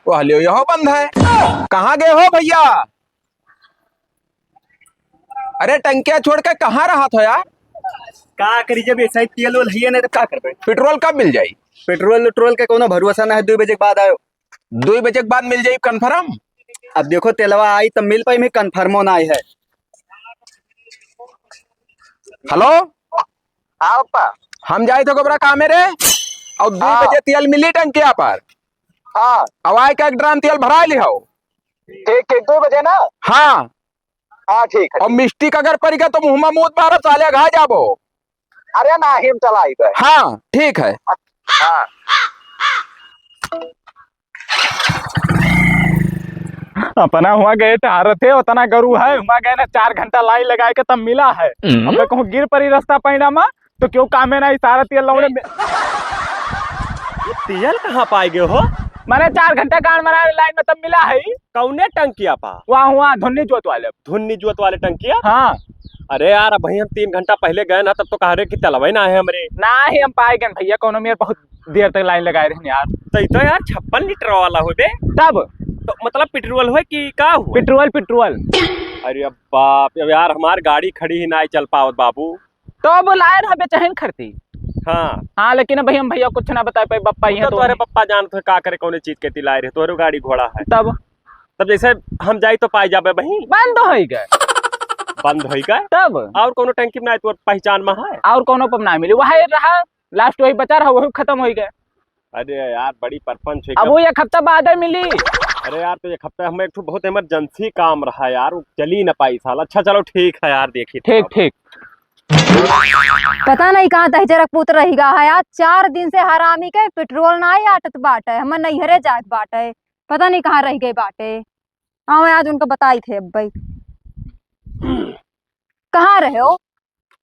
वो हलियो यहो बंद है। कहाँ गए हो भैया? अरे टंकिया छोड़ के कहाँ रहा था यार? का करी जब ऐसा ही तेल वेल है नहीं तो का करबे। पेट्रोल कब मिल जाई? पेट्रोल के कोनो भरोसा ना है। 2 बजे के बाद आयो। 2 बजे के बाद मिल जाई कन्फर्म? अब देखो तेलवा आई तब मिल पाई में कन्फर्मो ना आई है। हेलो हाँ पप्पा। हम जाए थे गोबरा काम रे और 2 हाँ। बजे तेल मिली टंकिया पर। हाँ अब आए का 1 ड्राम तेल भरा ली हो। ठीक ठीक 2 बजे ना। हाँ हाँ ठीक है। और मिस्टेक अगर पड़ गया तो मुँह में मुँह मारो साले घा जाबो। अरे ना हिम चलाई गए। हाँ ठीक है। हाँ अपना हुआ गए थे उतना गरु है हुआ गए ना 4 घंटा लाइन लगाए के तब मिला है। अब मैं कहूँ गिर पड़ी रास्ता पैना में तो क्यों काम है ना सारा तेल लौड़े में। तेल कहाँ पाए गए हो? मैंने 4 घंटा गाड़ मरा लाइन में तब मिला है। कौने टंकिया पा? वहाँ हुआ धुन्नी जोत वाले। धुन्नी जोत वाले टंकिया? हाँ अरे यार अब हम 3 घंटा पहले गए ना तब तो कह रहे कि तेलवे ना है हमरे। ना ही हम पाए गए भैया कोनो मेरे बहुत देर तक लाइन लगाए रहे यार। तो यार 56 लीटर वाला हो बे। तब तो मतलब पेट्रोल हो कि का हुआ? पेट्रोल। अरे अब बाप अब यार हमार गाड़ी खड़ी ही ना चल पावत बाबू। तो अब लाए रहा बेचैन खरती। हाँ लेकिन अब हम भैया कुछ ना बता पाए बप्पा ही है तो अरे पप्पा जानते हो का करे कौन चीज के तिलाए रहे तोरे गाड़ी घोड़ा है। तब जैसे हम जाई तो पाई जाबे वही बंद हो गए। बंद हो गए तब और कोनो टंकी में तो पहचान में है और कोनो पर ना मिली वही रहा लास्ट वही बचा रहा वही खत्म हो गए। अरे यार बड़ी परपंच है। अब वो 1 हफ्ता बाद मिली। अरे यार तो 1 हफ्ता हमें एक बहुत इमरजेंसी काम रहा यार वो चली ना पाई साल। अच्छा चलो ठीक है यार देखिए ठीक पता नहीं कहाँ तहजरक पुत रहेगा है यार। 4 दिन से हरामी के पेट्रोल ना ही आटत बाटे। हम नैहरे जात बाटे पता नहीं कहाँ रह गए बाटे। हाँ मैं आज उनको बताई थे अब भाई। कहाँ रहे हो?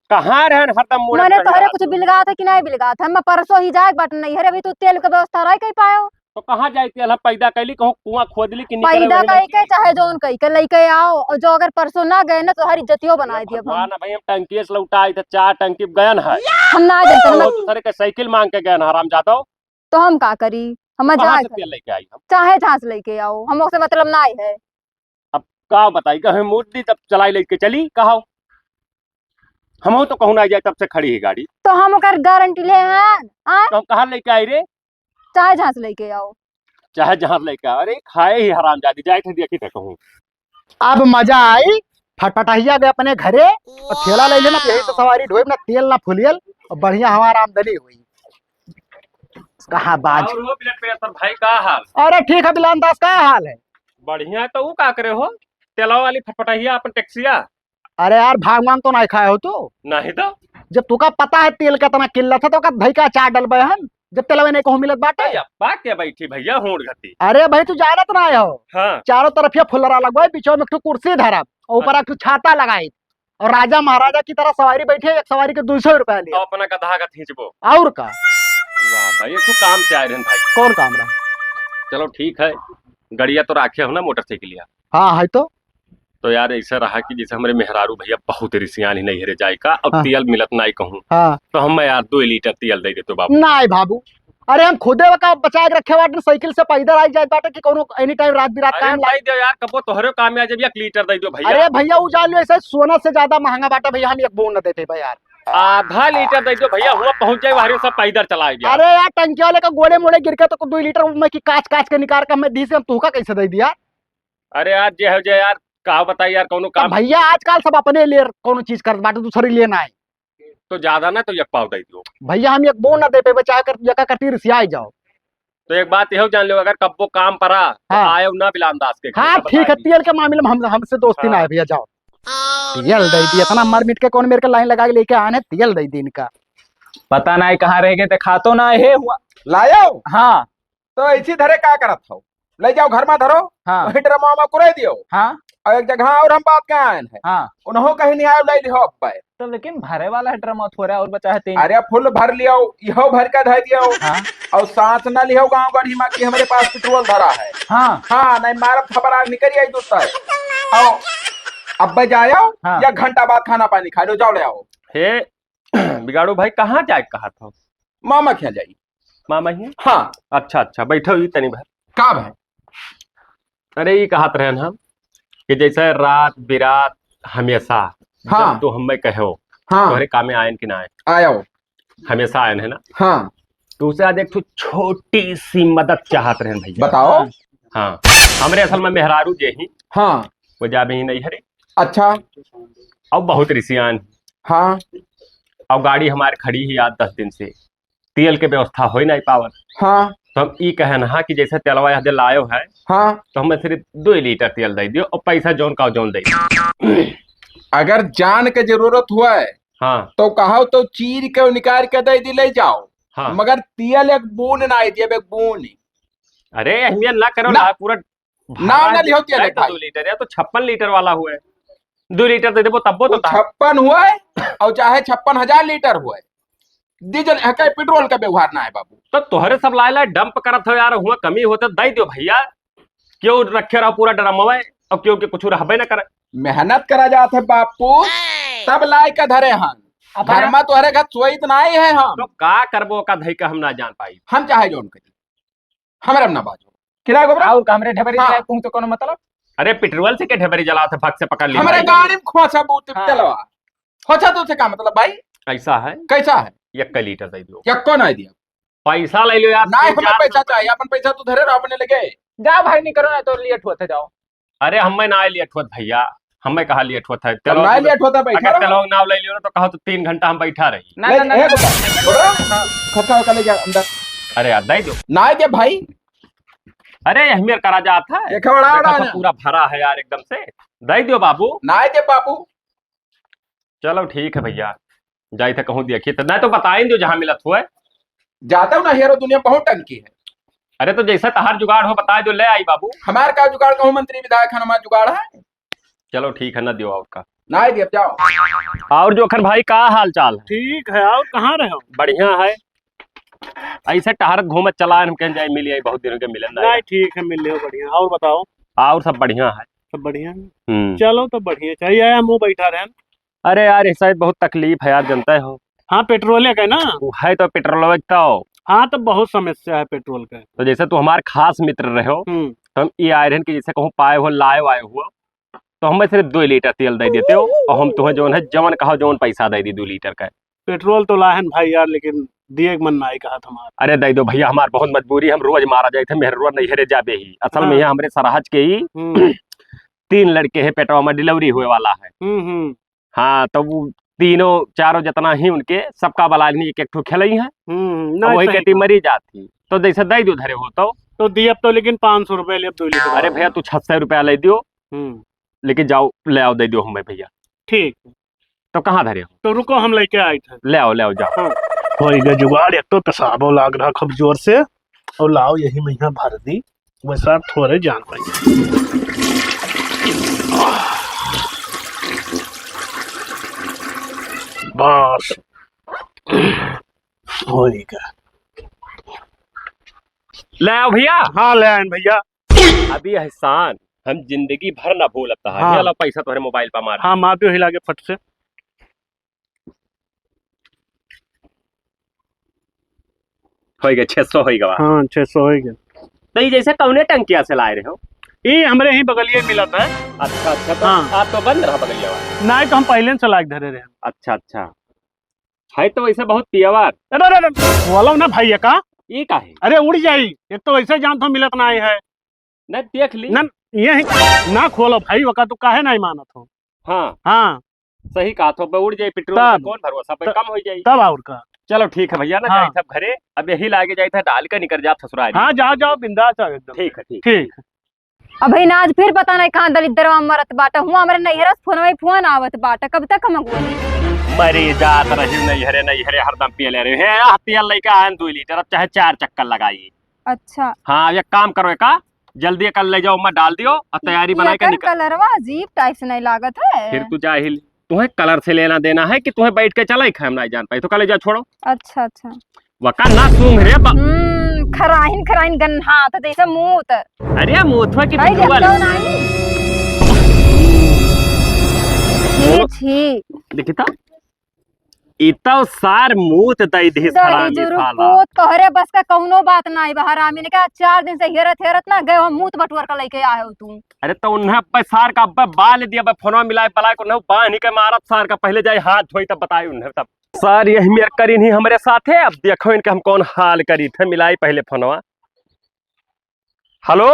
कहाँ रहे हरदम मैंने तोहरे कुछ बिलगा था कि नहीं बिलगा था? मैं परसों ही जाए बाटे नैहरे भी तो तेल का व्यवस्था रह कहीं पायो। तो कहाँ जाए तेल पैदा कैली कहूँ कुआं खोदली कि पैदा कही के चाहे जोन कही के लेके आओ और जो अगर परसों ना गए ना तो हरी इज्जतियों बना दिया। भाई हम टंकी से लौटाई थे 4 टंकी गयन है। हम ना जानते दूसरे के साइकिल मांग के गए हराम जाता तो हम का करी? हम कहाँ से तेल लेके आई हम? चाहे जहाँ से लेके आओ हम उससे मतलब ना है। अब का बताई कहे मूर्ति तब चलाई लेके चली कहा हम तो कहूँ ना जाए तब से खड़ी है गाड़ी। तो हम ओकर गारंटी ले हैं। तो हम कहाँ लेके आई रे? चाहे जहाँ से लेके आओ चाहे जहाँ लेके आओ। अरे खाए ही हराम जाती जाए थे देखी थे कहूँ। अब मजा आई फटफटाइया गए अपने घरे और ठेला ले लेना यही तो सवारी ढोई ना तेल ना फुलियल और बढ़िया हमारा आमदनी हुई। कहाँ बाज भाई का हाल? अरे ठीक है बिलान दास का हाल है? बढ़िया तो वो का करे हो तेलाव वाली फटफटाइया अपन टैक्सिया? अरे यार भागवान तो नहीं खाए हो तो नहीं तो जब तुका पता है तेल का इतना किल्लत है तो का दही का चार डलबे हम जब तेलवे नहीं कहूँ मिलत बाटे। बात क्या बैठी भैया होड़ घटी। अरे भाई तू जानत ना हो। हाँ। चारों तरफ ये फुलरा लगवाए बीचों में एक कुर्सी धरा ऊपर एक छाता लगाई और राजा महाराजा की तरह सवारी बैठी है। एक सवारी के 200 रुपया लिया। तो अपना गधा का खींचबो और का। वाह भाई तू काम से आए रहे भाई। कौन काम रहा? चलो ठीक है गड़िया तो राखे हो ना मोटरसाइकिलिया? हाँ है तो यार ऐसा रहा कि जैसे हमारे मेहरारू भैया बहुत रिसियान ही नहीं हरे जाए का अब तेल मिलत नहीं कहूँ। हाँ। तो हम यार 2 लीटर तेल दे देते बाबू। नहीं बाबू अरे हम खुदे का बचा के रखे बाटे साइकिल से पैदल आई जाए बाटे कि कोनो एनी टाइम रात बिरात काम लाई दो यार कबो तोहरे काम आ जाए 1 लीटर दे दो भैया। अरे भैया वो जान लो ऐसा सोना से ज्यादा महंगा बाटा भैया हम 1 बूंद न देते भाई यार। आधा लीटर दे दो भैया हुआ पहुंच जाए बाहर सब पैदल चलाए। अरे यार टंकी वाले का गोले मोड़े गिर के तो 2 लीटर में की काच के निकाल के मैं दी से हम तुका कैसे दे दिया? अरे यार जे हो जाए यार कहा बताई यार कोनो काम। भैया आजकल सब अपने लिए कोनो चीज कर बाटे दूसरी लिए ना है तो ज्यादा ना तो 1 पाव दे दो भैया हम 1 बूंद न दे पे चाहे कर जका करती रिसिया जाओ। तो एक बात यहो जान लो अगर कब्बो काम परा तो हाँ। आयो ना बिलानदास के। हाँ ठीक है तेल के मामले में हमसे दोस्ती ना है भैया जाओ। तेल दे दी इतना मर मिट के कौन मेरे के लाइन लगा के लेके आने तेल दे दी इनका। पता नहीं कहाँ रह गए थे खातो ना है हुआ लायो। हाँ तो ऐसी धरे का करत हो? ले जाओ घर में धरो। हाँ वही ड्रमा में कुरे दियो। हाँ और एक जगह और हम बात क्या आए हैं। हाँ उन्हों कहीं नहीं आयो ले लियो अब। तो लेकिन भरे वाला है ड्रम थोड़ा और बचा है 3। अरे फुल भर लियो इहो भर का धर दियो। हाँ और साथ न लियो गांव गढ़ी में कि हमारे पास पेट्रोल धरा है। हाँ हाँ नहीं मारब खबर आग निकल आई दोस्त है। आओ अब जाओ। हाँ। या घंटा बाद खाना पानी खा लो जाओ ले आओ। हे बिगाड़ू भाई कहाँ जाए कहा था? मामा क्या जाई? मामा ही? हाँ। अच्छा अच्छा, बैठो ही तनी भर। का भाई? अरे ये कहत रहे हम कि जैसे रात बिरात हमेशा हाँ। जब तो हमें कहो हाँ। तुम्हारे काम में आयन कि ना आए, आयो। हमेशा आयन है ना। हाँ। तो उसे आज एक तो छोटी सी मदद चाहत रहे भैया। बताओ। हाँ, हमरे असल में मेहरारू जे ही हाँ। वो जाबे ही नहीं हरे। अच्छा। अब बहुत रिसियान। हाँ। अब गाड़ी हमारे खड़ी ही आज 10 दिन से, तेल के व्यवस्था हो ही नहीं पावत। हाँ। तो हम ई कहन हा कि जैसे तेलवा यहाँ लायो है, हाँ। तो हमें सिर्फ 2 लीटर तेल दे दियो और पैसा जोन का जोन दे दियो। अगर जान के जरूरत हुआ है हाँ तो कहो तो चीर के निकाल के दे दी ले जाओ। हाँ। मगर तेल एक बूंद ना आई एक बूंद। अरे अहमियत ना करो ना। ना, पूरा ना लियो तेल है तो 2 लीटर है तो 56 लीटर वाला हुआ है। 2 लीटर दे देबो तब्बो तो 56 हुआ है और चाहे 56,000 लीटर हुआ है, डीजल है का पेट्रोल का व्यवहार ना है बाबू। तो तोहरे सब लाए डंप करत हो यार, हुआ कमी होते दे दियो भैया। क्यों रखे रहो पूरा ड्रमवा और क्यों के कुछ रहबे ना करे। मेहनत करा जात है बापू, तब लाई के धरे हम घर में तोहरे घर सोई तो नहीं है। हम तो का करबो का धई का हम ना जान पाई। हम चाहे जोन करी हमरे ना बाजो किराया गोबरा और हमरे ढेबरी हाँ। जलाए कहूं तो कोनो मतलब? अरे पेट्रोल से के ढेबरी जलाते भग से पकड़ ली हमरे भाई। गाड़ी में खोसा बूत हाँ। चलवा खोसा तो से का मतलब भाई? ऐसा है, कैसा है? 1 लीटर दे दियो। क्या कौन है दिया? पैसा ले लो यार। नहीं हमें पैसा चाहिए, अपन पैसा तो धरे रहो अपने लगे। जा भाई नहीं करो ना तो लेट होते जाओ। अरे हमें ना लेट होत भैया, हमें कहा लेट होता है। चलो ना लेट होता बैठा अगर रहो। चलो नाव ले लियो ना तो कहो तो 3 घंटा हम बैठा रही। ना ना ना खत्ता कर ले जा अंदर अरे यार दे दो। ना दे भाई। अरे अहमियत करा जाता है, एक बड़ा देखो बड़ा तो पूरा भरा है यार एकदम से। दे दियो बाबू। ना दे बाबू। चलो ठीक है भैया, जाई थे कहूँ देखिए तो नहीं तो बताएं दो जहाँ मिलत हुआ। जाता हूँ ना हेरो, दुनिया बहुत टंकी है। अरे तो जैसा तहार जुगाड़ हो बता दो, ले आई बाबू। हमारे का जुगाड़ कहूँ मंत्री विधायक है, हमारा जुगाड़ है। चलो ठीक है, ना दियो और का। ना दे जाओ। और जोखन भाई का हाल चाल है? ठीक है। और कहाँ रहे हो? बढ़िया है। ऐसे टहरत घूमत चला हम कहीं जाए मिली आई, बहुत दिनों के मिलन नहीं ठीक है, मिल रहे हो बढ़िया। और बताओ? और सब बढ़िया है। सब बढ़िया है। चलो तो बढ़िया चाहिए। आया मुँह बैठा रहे। अरे यार इस साइड बहुत तकलीफ है यार, जानते हो। हाँ पेट्रोल का ना। वो है तो पेट्रोल तो। हाँ तो बहुत समस्या है पेट्रोल का। तो जैसे तू हमारे खास मित्र रहे हो तो हम ये आए रहे कि जैसे कहूँ पाए हो लाए आए हुआ तो हमें सिर्फ 2 लीटर तेल दे देते हो और हम तुम्हें जो है जवन कहो जवन पैसा दे दी 2 लीटर का। पेट्रोल तो लाहन भाई यार, लेकिन दिए मन ना आई कहा हमारा। अरे दे दो भैया, हमार बहुत मजबूरी, हम रोज मारा जाए थे मेहरुआ नहीं हरे जाबे ही। असल में यहाँ हमारे सराहज के ही 3 लड़के हैं, पेट्रोल में डिलीवरी हुए वाला है। हाँ तो वो तीनों चारों जितना ही उनके सबका बला एक एक ठो खेलई है, वही कटी मरी जाती। तो जैसे दे दो धरे हो तो दिए अब तो, लेकिन 500 रुपए ले 2 लीटर। अरे भैया तू 600 रुपया ले दियो, लेकिन जाओ ले आओ दे दो हमें भैया। ठीक। तो कहाँ धरे हो? तो रुको हम लेके आए थे। ले आओ जाओ। होइगा जुगाड़। एक तो पेशाबो लाग रहा खूब जोर से, और लाओ यही महीना भर दी, वैसा थोड़े जान पाएंगे। बस होइगा। ले आओ भैया। हाँ ले आए भैया। अभी एहसान हम जिंदगी भर ना भूलता है। हाँ। लो पैसा तुम्हारे मोबाइल पर मार। हाँ मापियो हिला के फट से। होइगा 600 होइगा। हाँ 600 होइगा। तो ये जैसे कौने टंकिया से लाए रहे हो? ये हमरे ही बगलिए मिला था। अच्छा अच्छा। तो हाँ। आप तो बंद रहा बगलिया वाला। नहीं तो हम पहले से लाग धरे रहे। अच्छा अच्छा है तो वैसे बहुत पियावार। अरे बोलो ना भाई का। ये का है? अरे उड़ जाई, एक तो वैसे जान तो मिलत नहीं है न देख ली ना। ये ना खोलो भाई, वका तू काहे नहीं मानत हो? हाँ हाँ सही कहा तो उड़ जाए पेट्रोल तब। कौन भरोसा पे कम हो जाए। तब और का। चलो ठीक है भैया ना। हाँ। जाए सब घरे, अब यही लागे जाए था डाल कर निकल जा ससुराल। हाँ जाओ जाओ बिंदास जाओ एकदम। ठीक है ठीक। ठीक। अब भाई ना आज फिर पता नहीं कहाँ दलिद्रवा मरत बाटा हुआ। हमारे नैहरा से फोन आवत बाटा, कब तक हम मरी जात रही नहीं हरे हरदम पिए ले रहे हैं। तेल लेके आए 2 लीटर, अब चाहे 4 चक्कर लगाइए। अच्छा हाँ एक काम करो का, जल्दी कल ले जाओ, मैं डाल दियो और तैयारी बना के निकल। कलरवा अजीब टाइप से नहीं लागत है। फिर तू जाहिल, तुम्हें कलर से लेना देना है कि तुम्हें बैठ के चला ही हम नहीं जान पाई तो कल जा छोड़ो। अच्छा अच्छा। वका ना सूंघ रे खराइन खराइन गन्हा तो जैसे मुंह उतर। अरे मुथवा की भाई बिल्कुल देखो नहीं। छी छी। देखी था इतो सार मुंह दई दी दही जरूर को तोहरे बस का कौनो बात नहीं बा। हरामी ने कहा 4 दिन से हेरत हेरत ना गए हम मुंह बटुअर का लेके आए हो तू। अरे तो उन्हें सार का बाल दिया फोनवा मिलाए पला को न बांध के मारत सार का पहले जाए हाथ धोई तब बताई उन्हें तब सर यही मेरे करी नहीं हमारे साथ है। अब देखो इनके हम कौन हाल करी थे मिलाई पहले फोनवा। हेलो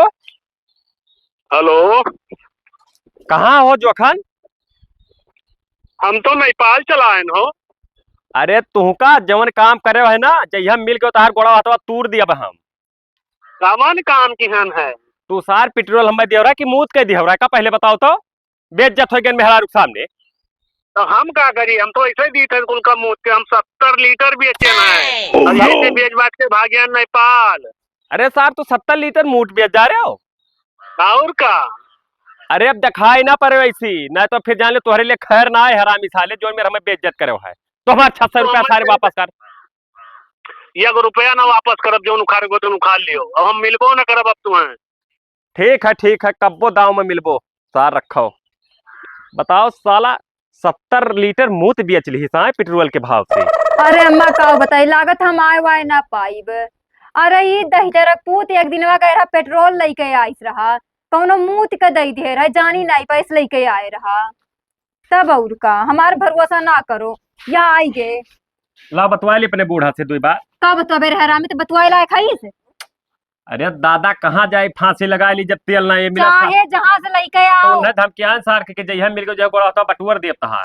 हेलो, कहाँ हो जोखन? हम तो नेपाल चलाएन हो। अरे तुहका जवन काम करे है ना जहिया मिल के तार गोड़ा हाथवा तूर दिया हम। कवन काम किहन है? तू सार पेट्रोल हमें दिया कि मूत के दिया का पहले बताओ तो बेइज्जत हो गए मेहरारू के सामने। तो हम क्या करी? हम तो ऐसे दी थे उनका मुँह के। हम 70 लीटर बेचे हैं और यहीं से बेच बाच के भागे नेपाल। अरे साहब तू 70 लीटर मूट बेच जा रहे हो और का? अरे अब दिखाई ना पड़े वैसी नहीं तो फिर जान ले तुम्हारे लिए खैर ना है हरामी साले जो मेरे हमें बेइज्जत करे है। तो हमारा 600 रुपया सारे वापस कर। 1 रुपया ना वापस करब जो उखाड़ गो तो उखाड़ लियो। अब हम मिलबो ना करब अब तुम्हें। ठीक है कब्बो दाव में मिलबो सार रखो। बताओ साला 70 लीटर मूत बेच ली सा पेट्रोल के भाव से। अरे अम्मा का बताई लागत हम आए वाए ना पाइब। अरे ये दही जरा पूत एक दिन कह रहा पेट्रोल लेके आइस रहा कौनो मूत का दही दे रहा जानी नहीं पैस लेके आए रहा तब और का हमार भरोसा ना करो या आई गे। ला बतवा ली अपने बूढ़ा से 2 बार का बतवा बेरे हरामी तो बतवाए लायक खाई से। अरे दादा कहाँ जाए फांसी लगा ली जब तेल ना ये मिला चाहे जहाँ से लेके आओ तो उन्हें धमकियां सार के जहिया मिल गयो जो गोड़ा होता बटुअर देव तहार।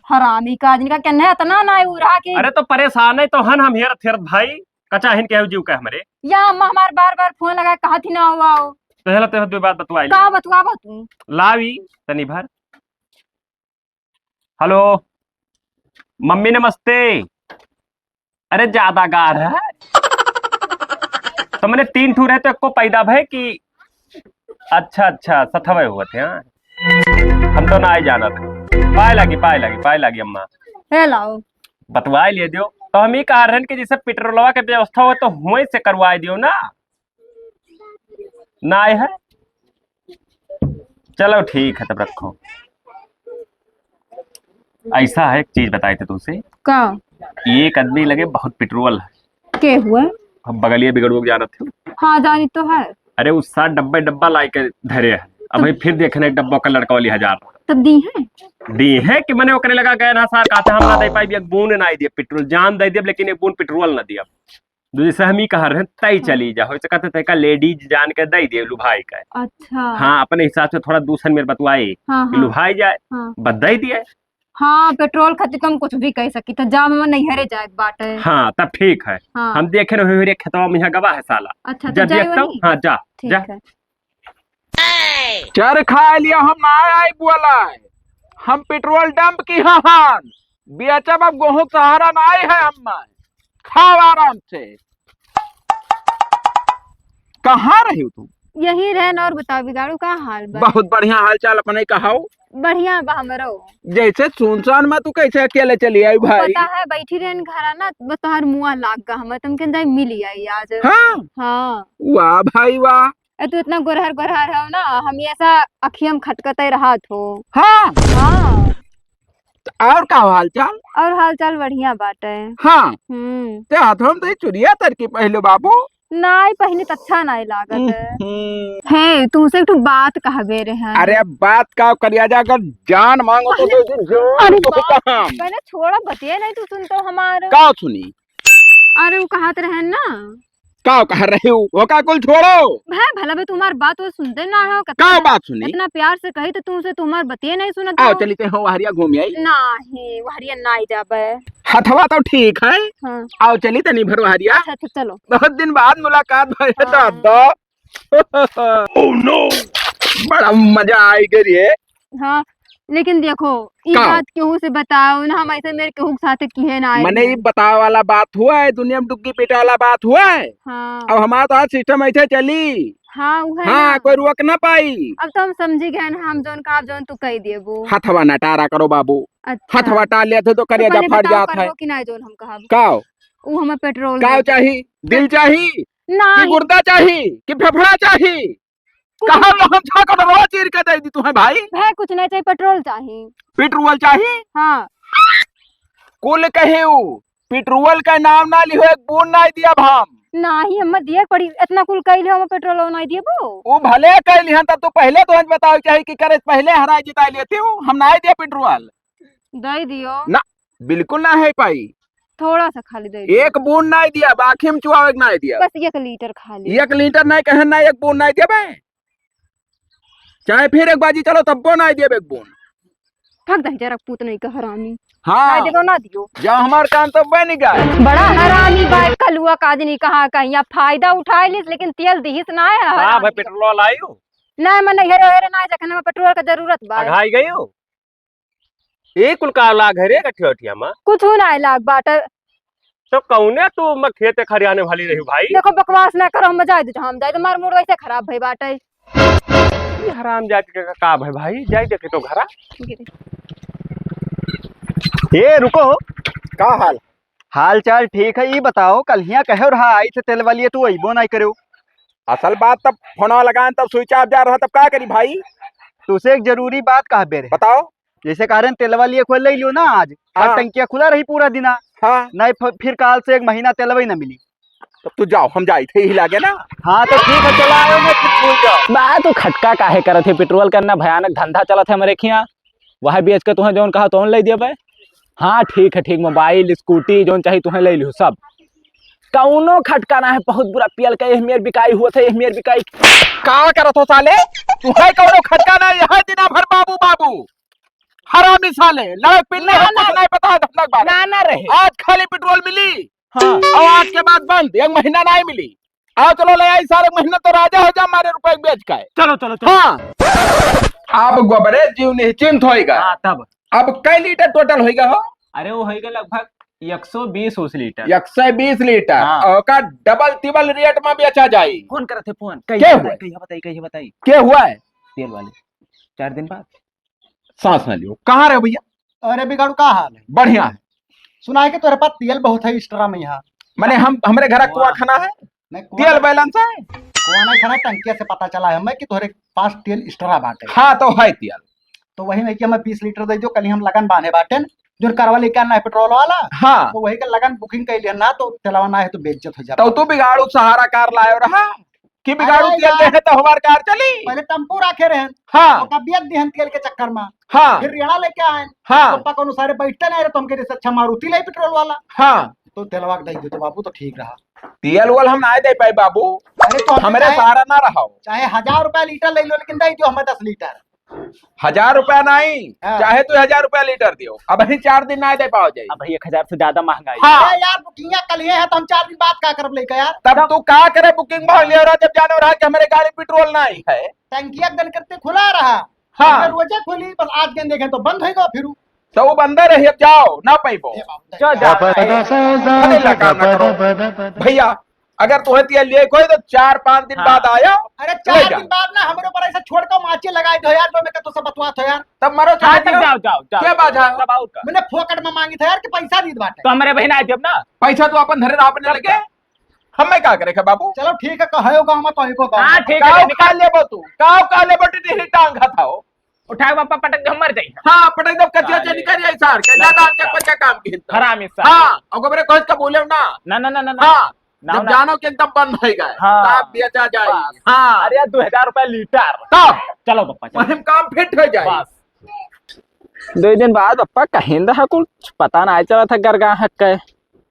हरामी का आदमी का कहना है इतना ना उड़ा के। अरे तो परेशान है तो हन हम हेरत भाई कचा हिन के जीव का हमरे या अम्मा हमार बार फोन लगा कहा थी ना हुआ पहले तो 2 बात बतवाई का बतवाबो तू लावी तनी भर। हेलो मम्मी नमस्ते। अरे ज्यादा गार है तो मैंने 3 ठूर है तो को पैदा भय कि अच्छा सथवे हुए थे। हाँ हम तो ना ही जाना था। पाए लगी अम्मा हे लाओ बतवा लिए दियो। तो हम ही कह रहे हैं कि जैसे पेट्रोलवा के व्यवस्था हो तो हुए से करवाए दियो ना आए है। चलो ठीक है तब रखो। ऐसा है एक चीज बताए थे तुमसे का एक आदमी लगे बहुत पेट्रोल है के हुआ हम बगलिया बिगड़ो जाना थे। हाँ जानी तो है। अरे उस साथ डब्बा ला के धरे है। अब फिर देखने एक डब्बा का लड़का वाली 1000 तब दी है कि मैंने ओकरे लगा गया ना सार कहते हम ना दे पाई एक बूंद ना दिया पेट्रोल जान दे दिया लेकिन एक बूंद पेट्रोल ना दिया। जैसे हम ही कह रहे हैं तय चली जा हो कहते थे का लेडीज जान के दे दिए लुभाई का। अच्छा हाँ अपने हिसाब से थोड़ा दूसर मेरे बतवाए हाँ, कि लुभाई जाए बधाई दिए। हाँ पेट्रोल खातिर तुम कुछ भी कह सकी तो जा मैं नहीं हरे जाए बाट है। हाँ तब ठीक है। हाँ। हम देखे रहे खेतवा में यहाँ गवा है साला। अच्छा जा तो देखता हूँ। हाँ जा ठीक है। चर खा लिया हम ना आई बोला हम पेट्रोल डंप की हन बेचब अब गेहूं सहारा ना आए है हम खाओ आराम से। कहाँ रही हो तुम? यही रहन और बताओ बिगाड़ू का हाल बा? बहुत बढ़िया हाल चाल अपने कहाओ। बढ़िया बा हमरो। जैसे सुनसान में तू कैसे अकेले चली आई भाई? पता है बैठी रहन घरा ना बस तोहर मुंह लाग गा हम तुमके जाई मिली आई आज। हाँ हाँ वाह भाई वाह। तू इतना गोरहर हो ना हम ऐसा अखियम खटकते रहा थो। हाँ हाँ और का हाल चाल? और हाल चाल बढ़िया बाटे। हाँ ते हाथों में चुरिया तरकी पहले बाबू नाई पहने तो अच्छा नहीं लागत है। तुमसे एक बात कहबे रहे। अरे बात का करिया जा अगर जान मांगो तो अरे कहाँ पहले छोड़ा बतिया नहीं तू सुन तो हमारे का सुनी। अरे वो कहत रहे ना का कह रही हूँ वो का कुल छोड़ो भाई भला भाई तुम्हारी बात वो सुनते ना हो का बात सुनी इतना प्यार से कही तो तुमसे तुम्हारी बतिया नहीं सुनत आओ चलते हो हरिया घूम आई नहीं हरिया नहीं जाबे। हथवा तो ठीक है। हाँ। आओ चली तनी भरो हरिया। अच्छा चलो बहुत दिन बाद मुलाकात भई है दादा। ओह नो बड़ा मजा आई गई रे। हाँ लेकिन देखो ये बात केहू से बताओ ना हम ऐसे मेरे केहू के साथ किए ना मैंने ये बताव वाला बात हुआ है दुनिया में डुग्गी पीटा वाला बात हुआ है। हाँ। अब हमारा तो सिस्टम ऐसे चली। हाँ हाँ कोई रोक ना पाई। अब तो हम समझी गए ना हम जोन का जोन तू कह देबो। हथवा न टारा करो बाबू। अच्छा। हथवा टाल लिया तो करिया जा फट जाता है कि नहीं जोन हम कहा काओ वो हमें पेट्रोल काओ चाहिए दिल चाहिए कि नहीं गुर्दा चाहिए कि फेफड़ा चाहिए कहा तो हम छा कर रोज चीर के दे दी तुम्हें भाई। कुछ नहीं चाहिए पेट्रोल चाहिए। पेट्रोल चाहिए हाँ कुल कहियो पेट्रोल का नाम ना लियो एक बूंद ना दिया हम। नाही हम दिए पड़ी इतना कुल कैले हम पेट्रोल नहीं दिए बो। वो भले कैली हन तब तो पहले तो हज बताओ चाहे कि करे पहले हरा जिता लेते हो हम ना दिया पेट्रोल। दे दियो ना बिल्कुल ना है पाई। थोड़ा सा खाली दे दियो। एक बूंद ना दिया बाकी में चुआवे ना दिया। बस 1 लीटर खाली। 1 लीटर नहीं कहन ना एक बूंद ना दिया बे। चाहे फिर एक बाजी चलो तब ना दिया एक बूंद। ठग दही जरा पूत नहीं का हरामी। हाँ दे दो ना दियो। जब हमार काम तो बन गया। बड़ा हरामी बाइक कलुआ काज नहीं कहा कहीं फायदा उठाए लिस लेकिन तेल दिहिस ना है। हां भाई पेट्रोल आयो ना मन हेरे हेरे ना जखन में पेट्रोल का जरूरत बा। अघाई गयो एक कुल का लाग है रे कठिया में कुछ ना लाग बाट। तो कौने तू मैं खेत खरियाने वाली रही भाई। देखो बकवास ना करो हम जाए दो हम जाए तो मार मूड वैसे खराब भई बाटे। ये हराम जात के का भाई भाई जाई देखे तो घरा। ए रुको, का हाल? हाल चाल ठीक है। ये बताओ कल हिया कहे रहा आई थे तेल वाली तू अइबो नहीं करो। असल बात तब फोन लगान तब स्विच ऑफ जा रहा तब क्या करी भाई। तुझसे एक जरूरी बात कह बेरे। बताओ। जैसे कारण तेल वाली खोल ले लियो ना आज। हाँ। टंकिया खुला रही पूरा दिन। हाँ नहीं फिर काल से 1 महीना तेलवई न मिली। तब तू जाओ हम जाए थे ही लागे ना। हाँ तो ठीक है चला आयो मैं फिर भूल जाओ। बा तो खटका काहे करत है पेट्रोल करना भयानक धंधा चलत है हमारे खिया। वह बेच के तुम्हें जोन कहा तो ले दिया भाई। हाँ ठीक है ठीक मोबाइल स्कूटी जोन चाहिए तुम्हें ले लियो सब। कौनो खटका ना है बहुत बुरा पियल का मेर बिकाई हुआ था मेर बिकाई। का करत हो साले तू है कौनो खटका ना यहाँ दिना भर बाबू बाबू हरामी साले लड़क पिल्ले ना, कुछ नहीं पता धंधक बात ना ना रहे। आज खाली पेट्रोल मिली। हाँ और आज के बाद बंद 1 महीना नहीं मिली। आओ चलो ले आई सारे महीना तो राजा हो जा हमारे रुपए बेच के। चलो चलो चलो। हाँ अब गोबरे जीव निश्चिंत होएगा। हाँ तब अब कई लीटर टोटल होएगा हो। अरे वो होएगा लगभग 120 लीटर। 120 लीटर हाँ। और का डबल तिबल रेट में बेचा जाए। फोन करते फोन क्या हुआ? कहिए बताइए क्या हुआ है? तेल वाले 4 दिन बाद। सांस न लियो कहाँ रहे भैया? अरे बिगाड़ू का हाल है? बढ़िया है। सुना है कि तेरे पास तेल बहुत है एक्स्ट्रा में यहाँ। मैंने हम हमारे घर कुआ खाना है नहीं तेल बैलेंस है। कुआं नहीं खाना टंकिया से पता चला है हमें कि तुम्हारे पास तेल एक्स्ट्रा बाटे। हाँ तो है तेल। तो वही में कि हमें 20 लीटर दे दो। कल ही हम लगन बांधे बाटे जो करवा लेके आना है पेट्रोल वाला। हाँ तो वही का लगन बुकिंग कर लिया ना तो तेलवाना है तो बेइज्जत हो जाता। तो तू बिगाड़ू सहारा कार लायो रहा कि बिगाड़ू अरे तेल यार। दे है तो हमार कार चली। पहले टेम्पू रखे रहे हाँ तबियत दिहन तेल के चक्कर में। हाँ फिर रेड़ा लेके आए। हाँ पप्पा को अनुसार बैठते नहीं रहे तो हमके जैसे अच्छा मारुति ले पेट्रोल वाला। हाँ तो तेलवा दे दो तो बाबू तो ठीक रहा। तेल वाल हम ना दे पाए बाबू। अरे तो हमारे सहारा ना रहा चाहे 1000 रुपया लीटर ले लो लेकिन दे दो हमें 10 लीटर। 1000 रुपया नहीं हाँ। चाहे तू 1000 रुपया लीटर दियो अब अभी 4 दिन ना दे पाओ जाए। अब भाई 1000 से ज्यादा महंगाई। हाँ अरे यार बुकिंग कल ये है तो हम 4 दिन बाद क्या करब लेके यार। तब तू क्या करे बुकिंग भाग लिया रहा जब जाने रहा कि हमारे गाड़ी पेट्रोल नहीं है। टंकिया दिन करते खुला रहा। हाँ। हमने रोजे खोली बस आज दिन देखें तो बंद होगा फिर। तो वो बंदर रही अब जाओ ना पैबो। भैया अगर तुम्हें तेल लिए कोई तो 4-5 दिन बाद आया। अरे ले 4 जा। दिन बाद ना हमारे ऊपर ऐसा छोड़ कर माचे लगाए दो यार। तो मैं तो सब बतवा था यार। तब मरो हाँ चाहे तब दियो। जाओ जाओ जाओ। क्या बात है? तब आओ का। मैंने फोकट में मांगी था यार कि पैसा दी बाटे। तो हमारे बहन आए जब ना। पैसा तो अपन धरे आपने लगे हमें क्या करे बाबू। चलो ठीक है कहो गाँव में तो को हाँ ठीक काव है खा ले तू काव खा ले बटी नहीं टांग खाओ। उठाए पापा पटक दे मर जाई। हाँ पटक दब कच्चे कच्चे निकल जाए सार के ज्यादा अच्छा काम की हरामी सा। हाँ और मेरे कोच का बोले ना। ना ना ना ना हाँ ना, जब ना। जानो कि एकदम बंद हो गए हाँ। तब बेचा जाए। हाँ अरे यार 2000 रुपए लीटर। तब चलो पप्पा चलो वही काम फिट हो जाए। बस 2 दिन बाद पप्पा कहीं रहा कुछ पता ना चला था गरगा हक के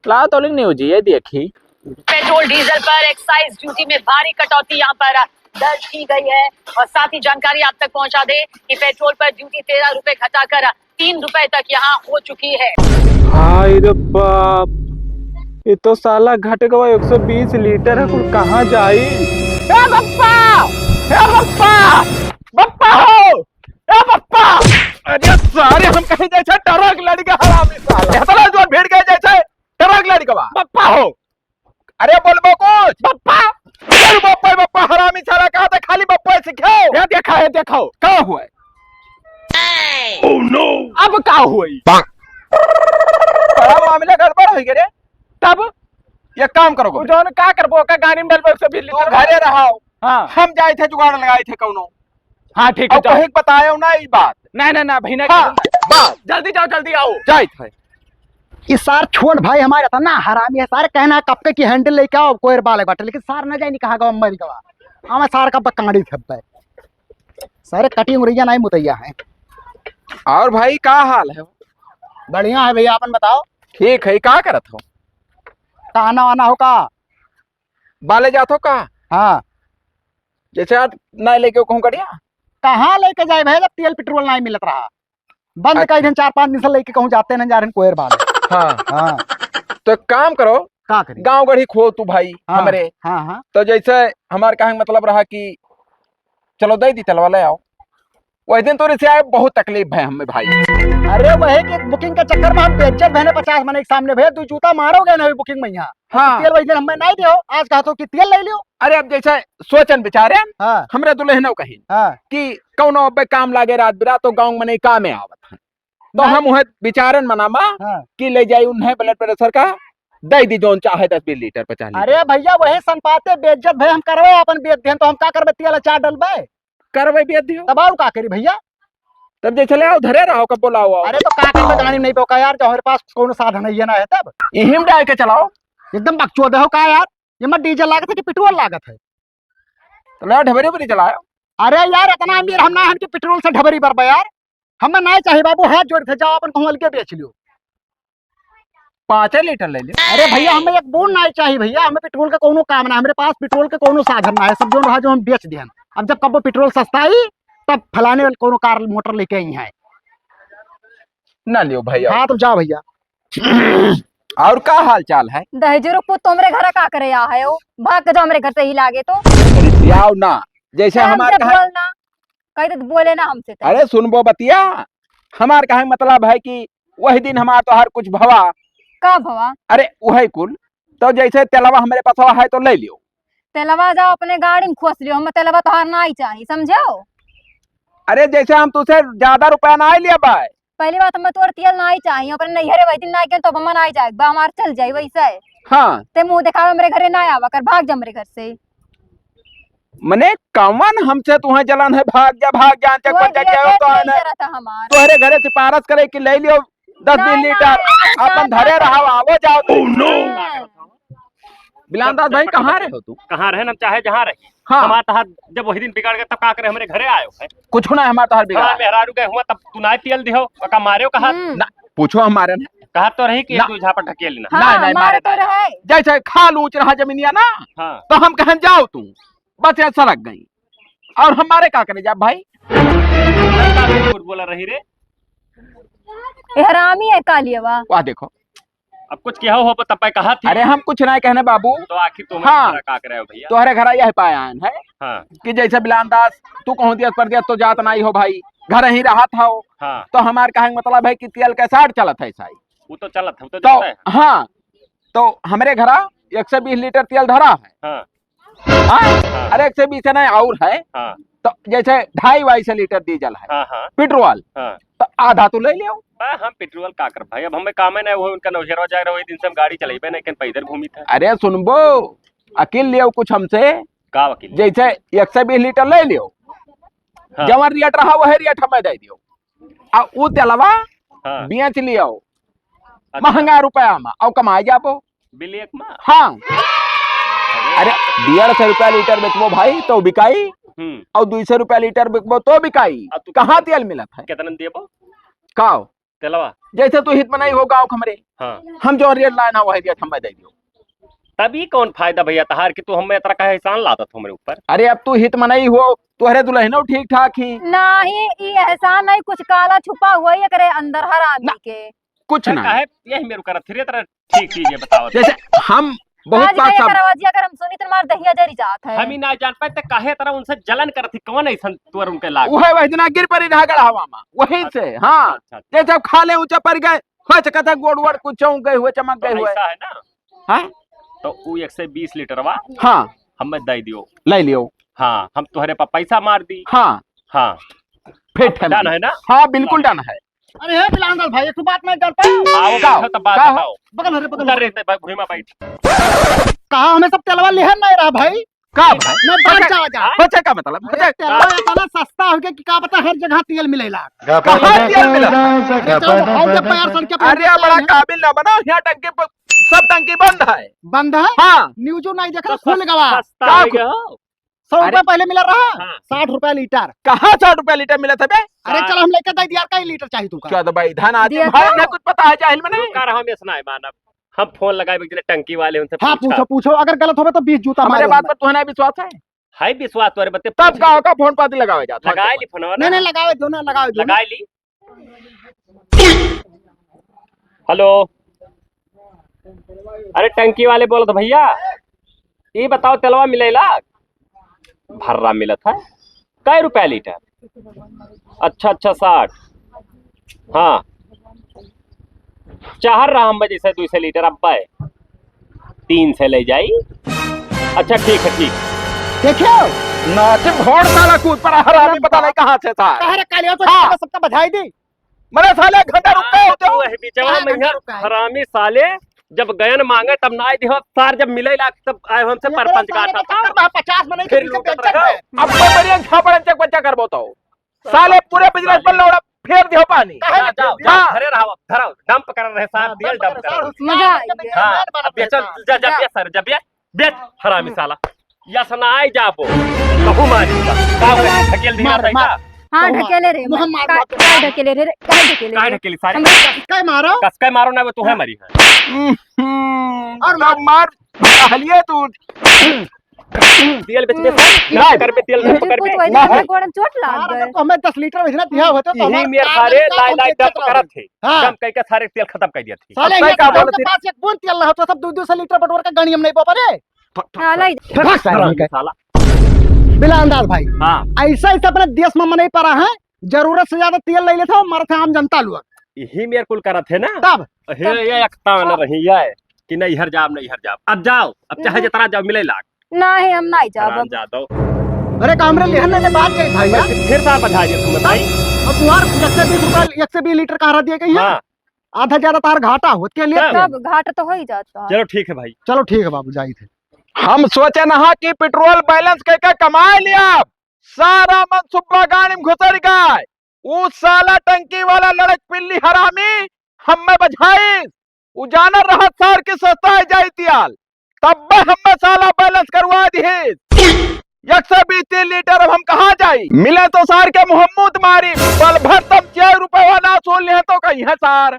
ला तो न्यूज ये देखी। पेट्रोल डीजल पर एक्साइज ड्यूटी में भारी कटौती यहाँ पर दर्ज की गई है और साथ ही जानकारी आप तक पहुंचा दे कि पेट्रोल पर ड्यूटी 13 रुपए घटाकर 3 रुपए तक यहाँ हो चुकी है। हाय रे बाप ये तो साला घट गवा 120 लीटर है कुल कहाँ जाई। ए बप्पा बप्पा हो ए बप्पा। अरे सारे हम कहीं जैसे टरक लड़का हरामी साला ऐसा जो भीड़ गए जैसे टरक लड़का बप्पा हो। अरे बोलबो कुछ बप्पा अरे बप्पा बप्पा हरामी साला कहा था खाली बप्पा सिखाओ। ये देखा है देखो क्या हुआ है? अब का हुई। बड़ा मामला गड़बड़ हो गया रे। तब ये काम करो वो जोन का करबो का गाड़ी में डलबो 120 तू लीटर। घरे रहो। हाँ हम जाए थे जुगाड़ लगाए थे कौनो हाँ ठीक है और जाओ। कहीं बताया ना ये बात। ना ना ना भाई ना हाँ बात जल्दी जाओ जल्दी आओ। जाए थे इस सार छोड़ भाई हमारे था ना हरामी है सारे कहना है कब की हैंडल लेके आओ कोई बाले बाटे लेकिन सार न जाए नहीं कहा गाँव मर गवा हमें सार का कांडी थप्पा सारे कटी उंगलियां नहीं मुतैया है। और भाई का हाल है? बढ़िया है भैया अपन बताओ। ठीक है, का करत हो? आना वाना हो का? बाले जात हो का? हाँ जैसे आज नहीं लेके कहूँ कड़िया कहाँ लेके जाए भैया जब तेल पेट्रोल नहीं मिलत रहा बंद अच्छा। कई दिन 4-5 दिन से लेके कहूँ जाते नहीं जा रहे कोयर बाल। हाँ हाँ तो एक काम करो, का करी? गांव गढ़ी खो तू भाई हाँ, हमरे। हाँ हाँ तो जैसे हमारे कहा मतलब रहा कि चलो दे दी चलवा ले आओ, वही दिन तो से आए बहुत तकलीफ है हमें भाई। अरे वही कि बुकिंग के चक्कर में हम बेइज्जत बहने 50 मने के सामने भैया तू जूता मारोगे ना बुकिंग में यहाँ। हाँ। तेल वही दिन हमें नहीं दियो आज कहा तो कि तेल ले लियो। अरे अब जैसे सोचन बिचारे हाँ हमरे दुल्हनों कही हाँ कि कौनो पे काम लागे रात बिरात तो गाँव में नहीं काम आवत है, तो नहीं। हम उन्हें बिचारन मनामा हाँ। कि ले जाई उन्हें ब्लड प्रेशर का दे दी जोन चाहे 10-20 लीटर 50 लीटर। अरे भैया वही संपाते बेइज्जत भाई हम करवे अपन बेइज्जत तो हम का करबे तेल अचार डलबे करवे भी दियो तब और का करी भैया। तब जे चले आओ धरे रहो कब बोलाओ आओ। अरे तो का करबे गाड़ी नहीं पोका यार जो हमारे पास कोनो साधन है ना है तब इहिम डाल के चलाओ। एकदम बकचोद हो का यार ये मत डीजल लागत है कि पेट्रोल लागत है। तो ले ढबरे पर चलाओ। अरे यार इतना अमीर हम ना हम कि पेट्रोल से ढबरी बरबा यार हमें नहीं चाहिए बाबू हाथ जोड़ थे जाओ अपन कहूँ के बेच लियो। 5 लीटर ले लियो। अरे भैया हमें एक बूंद नहीं चाहिए भैया हमें पेट्रोल का कोनो काम ना हमारे पास पेट्रोल के कोनो साधन ना है सब जो रहा जो हम बेच दिए। अब जब कब पेट्रोल सस्ता आई तब फलाने वाले कोनो कार मोटर लेके आई है। ना लियो भैया। हाँ तो जाओ भैया। और का हाल चाल है? दहेजरो पुत तुमरे घर का करे आ है वो भाग के जो हमरे घर से ही लागे तो आओ ना जैसे हमारे कहा बोलना कहीं तो बोले ना हमसे तो। अरे सुनबो बतिया हमार कहे मतलब है कि वही दिन हमार तो हर कुछ भवा का भवा अरे वही कुल तो जैसे तेलवा हमारे पास है तो ले लियो। तेलवा जाओ अपने गाड़ी में खोस लियो हम तेलवा तो हार ना ही चाहिए समझो। अरे जैसे हम तुझसे ज्यादा रुपया ना लिया भाई पहली बात हमें तोर तेल ना ही चाहिए अपने नैहरे वही दिन ना के तो हम ना ही जाए बा हमार चल जाए वैसे है। हाँ ते मुंह दिखावे मेरे घरे ना आवा कर भाग जा मेरे घर से। मने कौन हमसे तुम्हें जलन है भाग जा चक वही बच्चा क्या हो तो है ना जरा था हमार तोहरे घरे सिफारिश करे कि ले लियो 10-20 लीटर अपन धरे रहो आवो जाओ तुम। बिलानदास भाई कहाँ रहे हो तू? कहाँ रहे हम चाहे जहाँ रहे हाँ हमारा तहार जब वही दिन बिगाड़ गया तब का करे हमारे घरे आयो है कुछ ना हमारा तो हर बिगड़ा हमारे मेहरारू गए हुआ तब तू ना तेल दिहो का मारे कहा ना पूछो हमारे ने कहा तो रही कि ना। तू झापा ढकेल लेना हाँ, नहीं, मारे तो नहीं। रहे जैसे खा लूच रहा जमीनिया ना हाँ तो हम कहें जाओ तू बस ये सड़क गई और हमारे का करे जा भाई। झूठ बोला रही रे ये हरामी है कालियावा। वाह देखो अब कुछ क्या हो तब पे कहा थी अरे हम कुछ नहीं कहने बाबू तो आखिर तुम हाँ। का करे हो भैया तोहरे घर यह पाया है हाँ कि जैसे बिलानदास तू कहूँ दिया पर दिया तो जात नहीं हो भाई घर ही रहा था वो। हाँ तो हमारे कहे मतलब है कि तेल का 60 चलत है ऐसा ही वो तो चलत हम तो तो जानते हैं हाँ तो हमारे घर 120 लीटर तेल धरा है। हाँ हाँ? अरे 120 नहीं और है हाँ तो जैसे 2.5 लीटर डीजल है हाँ हाँ पेट्रोल हाँ तो आधा तो ले लियो। हम पेट्रोल का कर भाई अब हमें काम है ना वो उनका नौशेरवा जाए वही दिन से हम गाड़ी चलेबे नहीं कहीं पैदल घूमी था अरे सुनबो अकेल लियो कुछ हमसे का वकील जैसे 120 लीटर ले लियो हाँ। जवन रेट रहा वही रेट हमें दे दियो आ उ तेलवा हाँ बेच लियो अच्छा। महंगा रुपया में और कमाई जाबो। बिल एक माँ हाँ अरे 150 रुपया लीटर बेचबो भाई तो बिकाई और 200 रुपया लीटर बिकबो तो बिकाई। अब तू कहाँ तेल मिलत है कितना देबो काओ तेलवा जैसे तू हित में नहीं हो गाँव हमरे हाँ हम जो रेट लाना वही रेट हमें दे दियो। तभी कौन फायदा भैया तहार कि तू हमें इतना का एहसान लाता था हमारे ऊपर अरे अब तू हित में नहीं हो तुहरे दुल्हनो ठीक ठाक ही नहीं ये एहसान नहीं कुछ काला छुपा हुआ है करे अंदर हरामी के कुछ ना है यही मेरे कर थ्री तरह ठीक चीज है बताओ जैसे हम बहुत आज बात का सब करवाजी अगर हम सुनी तो मार दहिया जरी जात है। हम ही ना जान पाए तो काहे तरह उनसे जलन करती कौन ऐसा तुअर उनके लाग वही वही जना गिर पड़ी धागड़ हवा में वहीं से हाँ अच्छा जैसे अब खा ले ऊंचा पर गए हो चका गोड़ वोड़ कुछ चौंक गए हुए चमक तो गए हुए ऐसा है ना हाँ तो वो 120 लीटरवा हाँ हमें दे दियो ले लियो हाँ हम तुम्हारे पास पैसा मार दी हाँ हाँ फिट है डन है ना हाँ बिल्कुल डन है। अरे हे बिलांदल भाई एक बात मैं जानता हूँ आओ का- बैठो तब बात का- बताओ बगल रे बगल उधर रहते भाई भूमि में बैठ कहा हमें सब तेलवा लेहन नहीं रहा भाई का भाई नहीं बढ़ जाओ जा बचे का मतलब बचे तेलवा इतना सस्ता हो गया कि का पता हर जगह तेल मिलेला कहाँ तेल मिला चलो और जब पैर सड़ के अरे बड़ा काबिल ना बनाओ यहाँ टंकी पर सब टंकी बंद है बंद है हाँ न्यूजो नहीं देखा खुल गवा सस्ता हो गया हो। 100 रुपए पहले मिला रहा हाँ। 60 रुपए लीटर कहाँ 60 रुपया लीटर मिला था बे अरे चल हम लेके दे दिया कई लीटर चाहिए तुमका क्या तो भाई धन आदमी दिया भाई था। ना कुछ पता है जाहिल में नहीं कर हमें सुनाए मानब हम फोन लगाए एक दिन टंकी वाले उनसे हाँ पूछा। पूछो पूछो अगर गलत होवे तो 20 जूता हमारे मारो बात पर तुम्हारा विश्वास है है विश्वास तोरे बते तब गाँव का फोन पाती लगावे जाता लगाए ली फोन नहीं नहीं लगावे दो ना लगावे दो ना। लगाए ली हेलो अरे टंकी वाले बोलो तो भैया ये बताओ तेलवा मिलेला भर्रा मिला था कै रुपया लीटर अच्छा 60 हाँ चाह रहा हम जैसे 200 लीटर अब 3 से ले जाई अच्छा ठीक है ठीक देखियो नाचे घोड़ साला कूद पर हरामी पता नहीं कहाँ से था कहरे कालिया तो हाँ। सबका बधाई दी मेरे साले घंटा रुके होते हो वही बिचवा हाँ, में घंटा रुका है। हरामी साले जब गयन मांगे तब ना आए दिहो सार जब मिले ला तब आए हमसे परपंच गाटा था 50 में नहीं फिर तो लूटत पीछे रहो। अब तो बढ़िया झापड़ चक बच्चा कर बोता हो साले पूरे बिजनेस पर लौड़ा फेर दियो पानी जाओ जाओ हाँ। घरे रहो धरो डंप कर रहे सार दियल डंप कर मजा आई गया। हां अब बेच जा जा बेच सर जा बेच हरामी साला या सना आई जाबो कहू मारी का ढकेल दिया मार, था मार। हाँ ढकेले रे मुँह मार का बाप। का ढकेले रे का ढकेले काय रे ढकेली सारे हमरा काय मारो कसके मारो ना वो तू है मरी है और मार हलिए तू तेल बेच दे ना कर पे तेल डंप कर मुझे पे तो ना वैसे है। गोड़न चोट लाग अगर गए तो हमें 10 लीटर भेजना दिया होता तो यही हमारे मेरे सारे लाई लाई डंप करत थे हाँ। डंप करके सारे तेल खत्म कर दिया थी साले अब ये क्या काम बोलते? के पास एक बूंद तेल ना होता सब 200 लीटर बटोर के गणियम नहीं पा रे हाँ लाई हरामी साला बिला अंदाज भाई हां ऐसा ऐसा अपने देश में नहीं पड़ा है जरूरत से ज्यादा तेल ले लेते हो मरते आम जनता लोग यही मेरे कुल करत है ना तब हे ये एकता न रही है कि नहीं हर जाब नहीं हर जाब अब जाओ अब चाहे जितना जाओ मिले लाख नहीं हम नहीं जाब हराम जादो अरे कामरे लेहन ने बात कही भाई यार। फिर साहब बधा दिया तुम्हें भाई और तुम्हार 120 रुपए 120 लीटर कहा दिया गई है हाँ आधा ज्यादा तार घाटा होत के लिए तब घाट तो हो ही जाता चलो ठीक है भाई चलो ठीक है बाबू जाई थे हम सोचे ना कि पेट्रोल बैलेंस करके कमाए लिया सारा मन सुब्बा गाड़ी में घुसर गए वो साला टंकी वाला लड़क पिल्ली हरामी हमें बझाई उजानर रहा सार के सस्ता है जाई तियाल तब हमें साला बैलेंस करवा दिए 120 लीटर अब हम कहाँ जाई मिले तो सार के मोहम्मद मारी पल भर तब 4 रुपए वाला सोल ले तो कहीं है सार